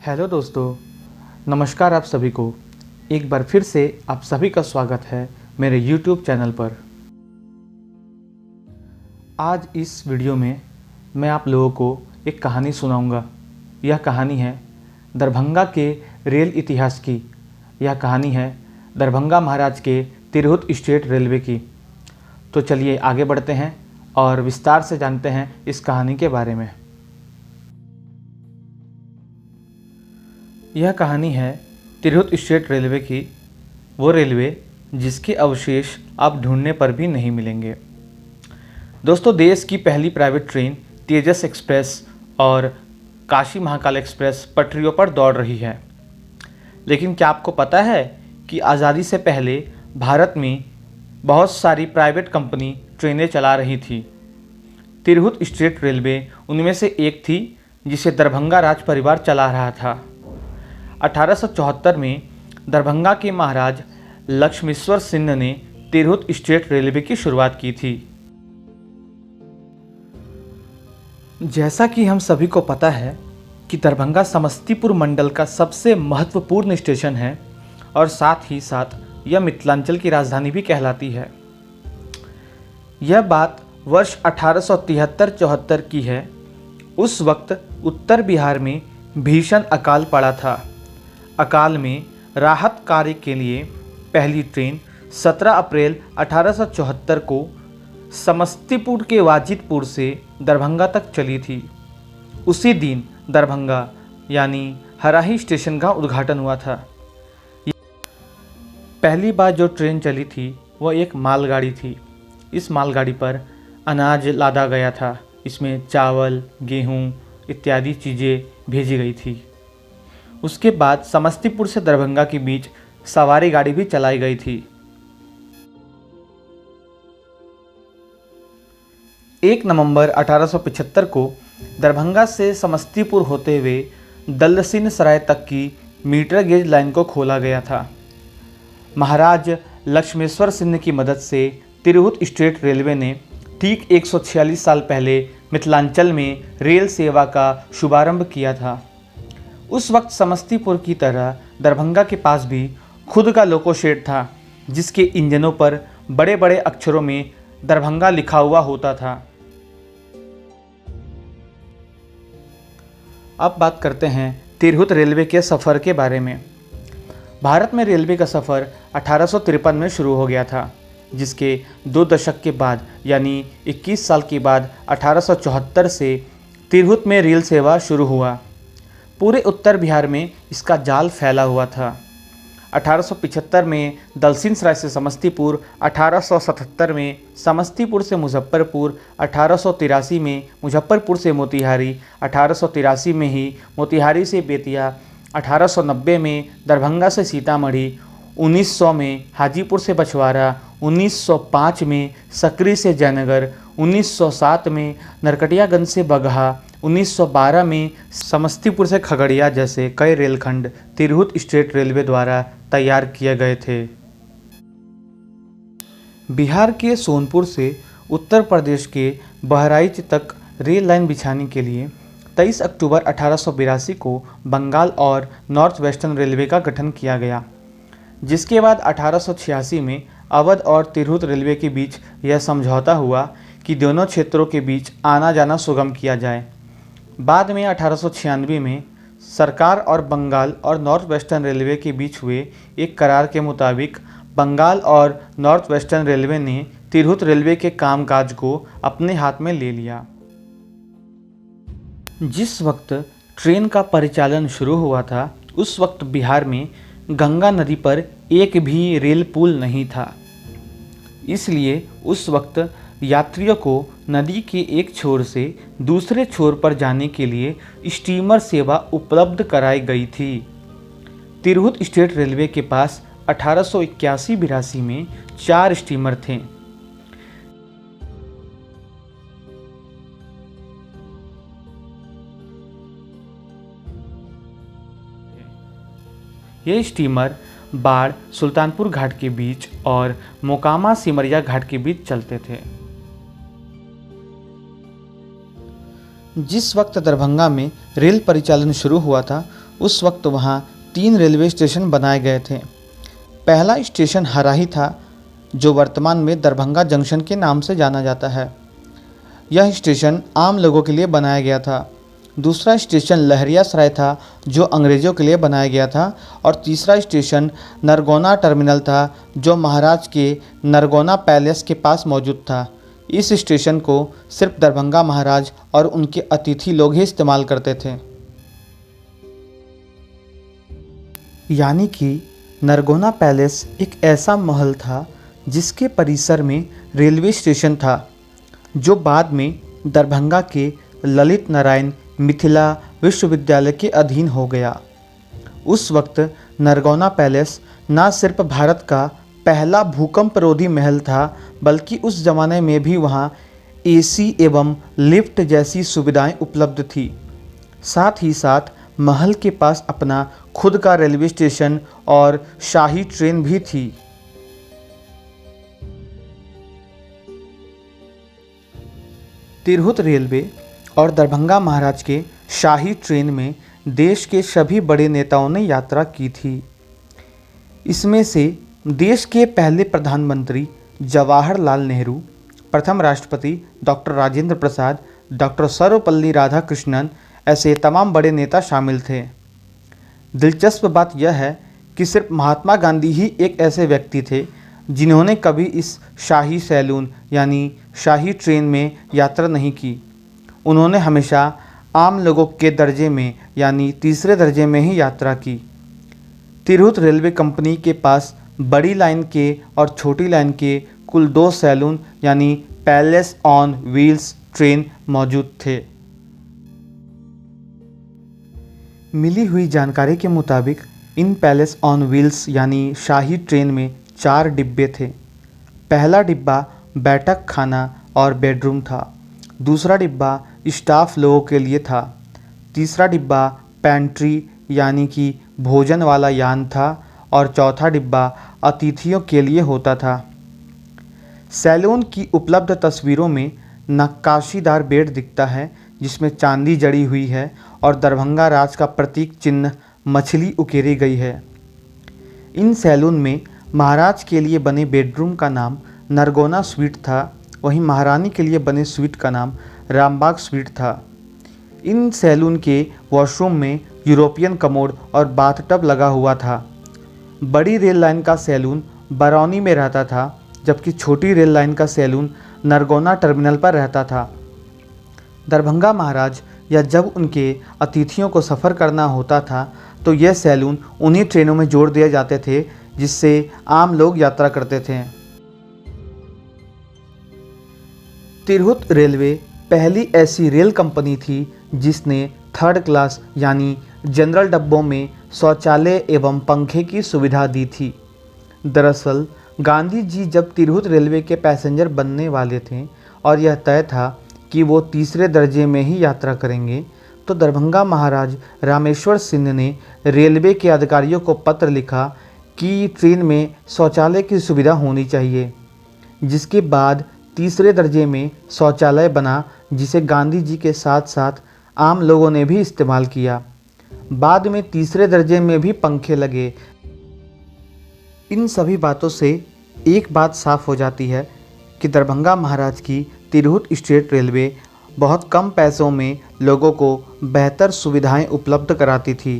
Hello दोस्तों, नमस्कार। आप सभी को एक बार फिर से आप सभी का स्वागत है मेरे YouTube चैनल पर। आज इस वीडियो में मैं आप लोगों को एक कहानी सुनाऊंगा। यह कहानी है दरभंगा के रेल इतिहास की। यह कहानी है दरभंगा महाराज के तिरहुत स्टेट रेलवे की। तो चलिए आगे बढ़ते हैं और विस्तार से जानते हैं इस कहानी के बारे में। यह कहानी है तिरहुत स्टेट रेलवे की, वो रेलवे जिसके अवशेष आप ढूंढने पर भी नहीं मिलेंगे। दोस्तों, देश की पहली प्राइवेट ट्रेन तेजस एक्सप्रेस और काशी महाकाल एक्सप्रेस पटरियों पर दौड़ रही है। लेकिन क्या आपको पता है कि आज़ादी से पहले भारत में बहुत सारी प्राइवेट कंपनी ट्रेनें चला रही थी। तिरहुत स्टेट रेलवे उनमें से एक थी, जिसे दरभंगा राज परिवार चला रहा था। 1874 में दरभंगा के महाराज लक्ष्मेश्वर सिंह ने तिरहुत स्टेट रेलवे की शुरुआत की थी। जैसा कि हम सभी को पता है कि दरभंगा समस्तीपुर मंडल का सबसे महत्वपूर्ण स्टेशन है और साथ ही साथ यह मिथिलांचल की राजधानी भी कहलाती है। यह बात वर्ष 1873-74 की है। उस वक्त उत्तर बिहार में भीषण अकाल पड़ा था। अकाल में राहत कार्य के लिए पहली ट्रेन 17 अप्रैल 1874 को समस्तीपुर के वाजिदपुर से दरभंगा तक चली थी। उसी दिन दरभंगा यानी हराही स्टेशन का उद्घाटन हुआ था। पहली बार जो ट्रेन चली थी वह एक मालगाड़ी थी। इस मालगाड़ी पर अनाज लादा गया था। इसमें चावल, गेहूं इत्यादि चीज़ें भेजी गई थी। उसके बाद समस्तीपुर से दरभंगा के बीच सवारी गाड़ी भी चलाई गई थी। 1 नवंबर 1875 को दरभंगा से समस्तीपुर होते हुए दलसिंह सराय तक की मीटर गेज लाइन को खोला गया था। महाराज लक्ष्मेश्वर सिंह की मदद से तिरहुत स्टेट रेलवे ने ठीक 146 साल पहले मिथिलांचल में रेल सेवा का शुभारंभ किया था। उस वक्त समस्तीपुर की तरह दरभंगा के पास भी खुद का लोको शेड था, जिसके इंजनों पर बड़े बड़े अक्षरों में दरभंगा लिखा हुआ होता था। अब बात करते हैं तिरहुत रेलवे के सफ़र के बारे में। भारत में रेलवे का सफ़र 1853 में शुरू हो गया था, जिसके 2 दशक के बाद यानी 21 साल के बाद 1874 से तिरहुत में रेल सेवा शुरू हुआ। पूरे उत्तर बिहार में इसका जाल फैला हुआ था। 1875 में दलसिंह सराय से समस्तीपुर, 1877 में समस्तीपुर से मुजफ्फरपुर, 1883 में मुजफ्फरपुर से मोतिहारी, 1883 में ही मोतिहारी से बेतिया, 1890 में दरभंगा से सीतामढ़ी, 1900 में हाजीपुर से बछवाड़ा, 1905 में सकरी से जयनगर, 1907 में नरकटियागंज से बगहा, 1912 में समस्तीपुर से खगड़िया जैसे कई रेलखंड तिरहुत स्टेट रेलवे द्वारा तैयार किए गए थे। बिहार के सोनपुर से उत्तर प्रदेश के बहराइच तक रेल लाइन बिछाने के लिए 23 अक्टूबर 1882 को बंगाल और नॉर्थ वेस्टर्न रेलवे का गठन किया गया, जिसके बाद 1886 में अवध और तिरहुत रेलवे के बीच यह समझौता हुआ कि दोनों क्षेत्रों के बीच आना जाना सुगम किया जाए। बाद में 1896 में सरकार और बंगाल और नॉर्थ वेस्टर्न रेलवे के बीच हुए एक करार के मुताबिक बंगाल और नॉर्थ वेस्टर्न रेलवे ने तिरहुत रेलवे के कामकाज को अपने हाथ में ले लिया। जिस वक्त ट्रेन का परिचालन शुरू हुआ था, उस वक्त बिहार में गंगा नदी पर एक भी रेल पुल नहीं था। इसलिए उस वक्त यात्रियों को नदी के एक छोर से दूसरे छोर पर जाने के लिए स्टीमर सेवा उपलब्ध कराई गई थी। तिरहुत स्टेट रेलवे के पास 1881-82 में 4 स्टीमर थे। ये स्टीमर बाढ़ सुल्तानपुर घाट के बीच और मोकामा सिमरिया घाट के बीच चलते थे। जिस वक्त दरभंगा में रेल परिचालन शुरू हुआ था उस वक्त वहाँ 3 रेलवे स्टेशन बनाए गए थे। पहला स्टेशन हराही था, जो वर्तमान में दरभंगा जंक्शन के नाम से जाना जाता है। यह स्टेशन आम लोगों के लिए बनाया गया था। दूसरा स्टेशन लहरियासराय था, जो अंग्रेज़ों के लिए बनाया गया था। और तीसरा स्टेशन नरगोना टर्मिनल था, जो महाराज के नरगोना पैलेस के पास मौजूद था। इस स्टेशन को सिर्फ दरभंगा महाराज और उनके अतिथि लोग ही इस्तेमाल करते थे। यानी कि नरगोना पैलेस एक ऐसा महल था जिसके परिसर में रेलवे स्टेशन था, जो बाद में दरभंगा के ललित नारायण मिथिला विश्वविद्यालय के अधीन हो गया। उस वक्त नरगोना पैलेस न सिर्फ भारत का पहला भूकंपरोधी महल था, बल्कि उस ज़माने में भी वहाँ एसी एवं लिफ्ट जैसी सुविधाएं उपलब्ध थी। साथ ही साथ महल के पास अपना खुद का रेलवे स्टेशन और शाही ट्रेन भी थी। तिरहुत रेलवे और दरभंगा महाराज के शाही ट्रेन में देश के सभी बड़े नेताओं ने यात्रा की थी। इसमें से देश के पहले प्रधानमंत्री जवाहरलाल नेहरू, प्रथम राष्ट्रपति डॉक्टर राजेंद्र प्रसाद, डॉक्टर सर्वपल्ली राधाकृष्णन ऐसे तमाम बड़े नेता शामिल थे। दिलचस्प बात यह है कि सिर्फ महात्मा गांधी ही एक ऐसे व्यक्ति थे जिन्होंने कभी इस शाही सैलून यानी शाही ट्रेन में यात्रा नहीं की। उन्होंने हमेशा आम लोगों के दर्जे में यानी तीसरे दर्जे में ही यात्रा की। तिरहुत रेलवे कंपनी के पास बड़ी लाइन के और छोटी लाइन के कुल 2 सैलून यानी पैलेस ऑन व्हील्स ट्रेन मौजूद थे। मिली हुई जानकारी के मुताबिक इन पैलेस ऑन व्हील्स यानी शाही ट्रेन में 4 डिब्बे थे। पहला डिब्बा बैठक खाना और बेडरूम था। दूसरा डिब्बा स्टाफ लोगों के लिए था। तीसरा डिब्बा पैंट्री यानी कि भोजन वाला यान था और चौथा डिब्बा अतिथियों के लिए होता था। सैलून की उपलब्ध तस्वीरों में नक्काशीदार बेड दिखता है जिसमें चांदी जड़ी हुई है और दरभंगा राज का प्रतीक चिन्ह मछली उकेरी गई है। इन सैलून में महाराज के लिए बने बेडरूम का नाम नरगोना स्वीट था, वहीं महारानी के लिए बने स्वीट का नाम रामबाग स्वीट था। इन सैलून के वॉशरूम में यूरोपियन कमोड और बाथटब लगा हुआ था। बड़ी रेल लाइन का सैलून बरौनी में रहता था, जबकि छोटी रेल लाइन का सैलून नरगोना टर्मिनल पर रहता था। दरभंगा महाराज या जब उनके अतिथियों को सफ़र करना होता था तो यह सैलून उन्हीं ट्रेनों में जोड़ दिए जाते थे जिससे आम लोग यात्रा करते थे। तिरहुत रेलवे पहली ऐसी रेल कंपनी थी जिसने 3rd क्लास यानी जनरल डब्बों में शौचालय एवं पंखे की सुविधा दी थी। दरअसल गांधी जी जब तिरहुत रेलवे के पैसेंजर बनने वाले थे और यह तय था कि वो तीसरे दर्जे में ही यात्रा करेंगे, तो दरभंगा महाराज रामेश्वर सिंह ने रेलवे के अधिकारियों को पत्र लिखा कि ट्रेन में शौचालय की सुविधा होनी चाहिए। जिसके बाद तीसरे दर्जे में शौचालय बना, जिसे गांधी जी के साथ साथ आम लोगों ने भी इस्तेमाल किया। बाद में तीसरे दर्जे में भी पंखे लगे। इन सभी बातों से एक बात साफ हो जाती है कि दरभंगा महाराज की तिरहुत स्टेट रेलवे बहुत कम पैसों में लोगों को बेहतर सुविधाएं उपलब्ध कराती थी।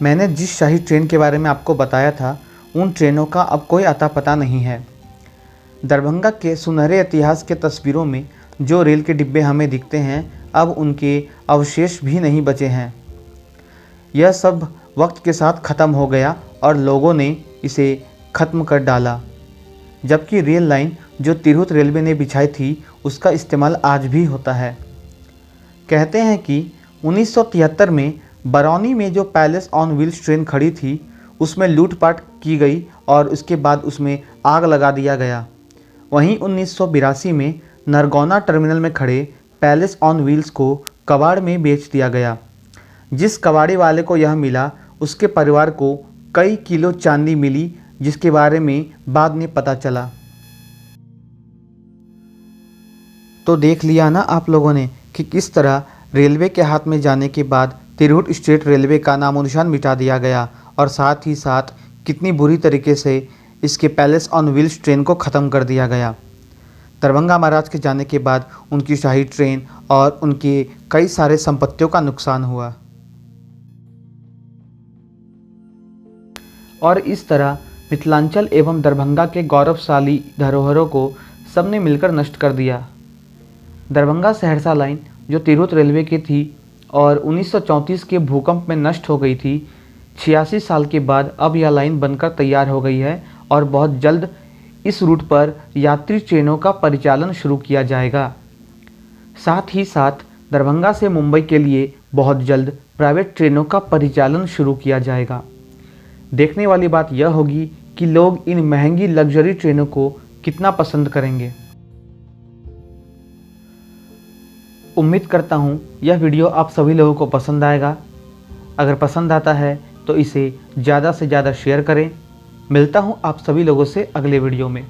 मैंने जिस शाही ट्रेन के बारे में आपको बताया था, उन ट्रेनों का अब कोई अता पता नहीं है। दरभंगा के सुनहरे इतिहास के तस्वीरों में जो रेल के डिब्बे हमें दिखते हैं, अब उनके अवशेष भी नहीं बचे हैं। यह सब वक्त के साथ ख़त्म हो गया और लोगों ने इसे ख़त्म कर डाला। जबकि रेल लाइन जो तिरहुत रेलवे ने बिछाई थी, उसका इस्तेमाल आज भी होता है। कहते हैं कि 1973 में बरौनी में जो पैलेस ऑन व्हील्स ट्रेन खड़ी थी, उसमें लूटपाट की गई और उसके बाद उसमें आग लगा दिया गया। वहीं 1982 में नरगोना टर्मिनल में खड़े पैलेस ऑन व्हील्स को कबाड़ में बेच दिया गया। जिस कबाड़ी वाले को यह मिला, उसके परिवार को कई किलो चांदी मिली, जिसके बारे में बाद में पता चला। तो देख लिया ना आप लोगों ने कि किस तरह रेलवे के हाथ में जाने के बाद तिरहुत स्टेट रेलवे का नामो निशान मिटा दिया गया और साथ ही साथ कितनी बुरी तरीके से इसके पैलेस ऑन व्हील्स ट्रेन को ख़त्म कर दिया गया। दरभंगा महाराज के जाने के बाद उनकी शाही ट्रेन और उनकी कई सारे संपत्तियों का नुकसान हुआ और इस तरह मिथिलांचल एवं दरभंगा के गौरवशाली धरोहरों को सबने मिलकर नष्ट कर दिया। दरभंगा सहरसा लाइन जो तिरहुत रेलवे की थी और 1934 के भूकंप में नष्ट हो गई थी, 86 साल के बाद अब यह लाइन बनकर तैयार हो गई है और बहुत जल्द इस रूट पर यात्री ट्रेनों का परिचालन शुरू किया जाएगा। साथ ही साथ दरभंगा से मुंबई के लिए बहुत जल्द प्राइवेट ट्रेनों का परिचालन शुरू किया जाएगा। देखने वाली बात यह होगी कि लोग इन महंगी लग्जरी ट्रेनों को कितना पसंद करेंगे। उम्मीद करता हूँ यह वीडियो आप सभी लोगों को पसंद आएगा। अगर पसंद आता है तो इसे ज़्यादा से ज़्यादा शेयर करें। मिलता हूँ आप सभी लोगों से अगले वीडियो में।